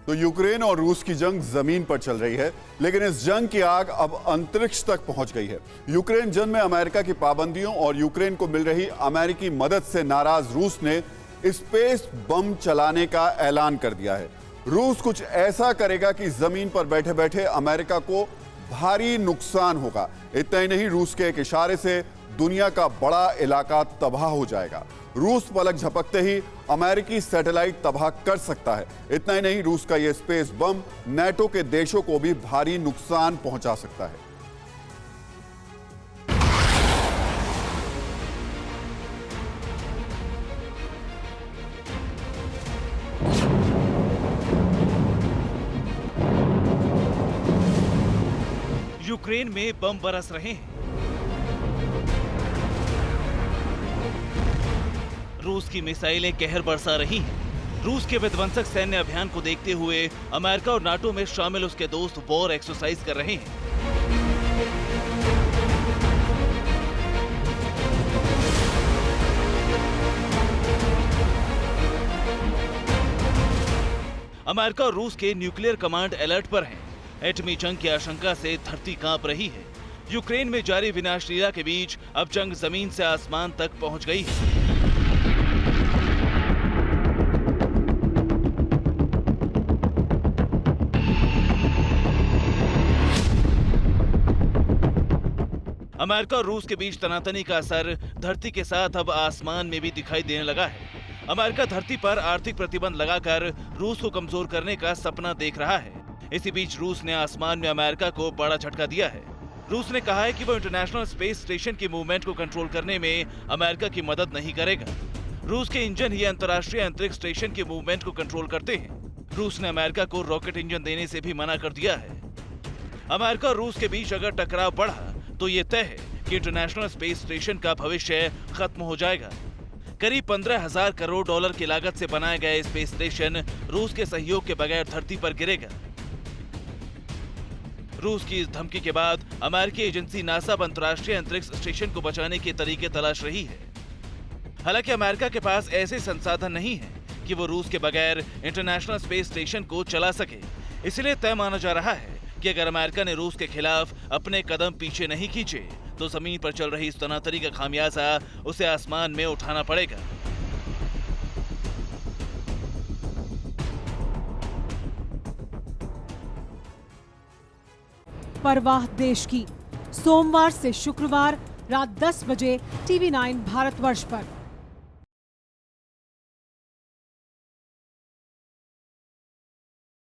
तो यूक्रेन और रूस की जंग जमीन पर चल रही है, लेकिन इस जंग की आग अब अंतरिक्ष तक पहुंच गई है। यूक्रेन जंग में अमेरिका की पाबंदियों और यूक्रेन को मिल रही अमेरिकी मदद से नाराज रूस ने स्पेस बम चलाने का ऐलान कर दिया है। रूस कुछ ऐसा करेगा कि जमीन पर बैठे बैठे अमेरिका को भारी नुकसान होगा। इतना ही नहीं, रूस के एक इशारे से दुनिया का बड़ा इलाका तबाह हो जाएगा। रूस पलक झपकते ही अमेरिकी सैटेलाइट तबाह कर सकता है। इतना ही नहीं, रूस का यह स्पेस बम नेटो के देशों को भी भारी नुकसान पहुंचा सकता है। यूक्रेन में बम बरस रहे हैं। रूस की मिसाइलें कहर बरसा रही हैं। रूस के विध्वंसक सैन्य अभियान को देखते हुए अमेरिका और नाटो में शामिल उसके दोस्त वॉर एक्सरसाइज कर रहे हैं। अमेरिका और रूस के न्यूक्लियर कमांड अलर्ट पर हैं। एटमी जंग की आशंका से धरती कांप रही है। यूक्रेन में जारी विनाशलीला के बीच अब जंग जमीन से आसमान तक पहुंच गई है। अमेरिका और रूस के बीच तनातनी का असर धरती के साथ अब आसमान में भी दिखाई देने लगा है। अमेरिका धरती पर आर्थिक प्रतिबंध लगाकर रूस को कमजोर करने का सपना देख रहा है। इसी बीच रूस ने आसमान में अमेरिका को बड़ा झटका दिया है। रूस ने कहा है कि वो इंटरनेशनल स्पेस स्टेशन की मूवमेंट को कंट्रोल करने में अमेरिका की मदद नहीं करेगा। रूस के इंजन ही अंतर्राष्ट्रीय अंतरिक्ष स्टेशन की मूवमेंट को कंट्रोल करते हैं। रूस ने अमेरिका को रॉकेट इंजन देने से भी मना कर दिया है। अमेरिका और रूस के बीच अगर टकराव बढ़ा तो ये तय है कि इंटरनेशनल स्पेस स्टेशन का भविष्य खत्म हो जाएगा। करीब 15,000 करोड़ डॉलर की लागत से बनाया गया स्पेस स्टेशन रूस के सहयोग के बगैर धरती पर गिरेगा। रूस की इस धमकी के बाद अमेरिकी एजेंसी नासा अंतर्राष्ट्रीय अंतरिक्ष स्टेशन को बचाने के तरीके तलाश रही है। हालांकि अमेरिका के पास ऐसे संसाधन नहीं है कि वो रूस के बगैर इंटरनेशनल स्पेस स्टेशन को चला सके। इसलिए तय माना जा रहा है कि अगर अमेरिका ने रूस के खिलाफ अपने कदम पीछे नहीं खींचे तो जमीन पर चल रही इस तनातनी का खामियाजा उसे आसमान में उठाना पड़ेगा। परवाह देश की, सोमवार से शुक्रवार रात 10 बजे TV9 भारतवर्ष पर।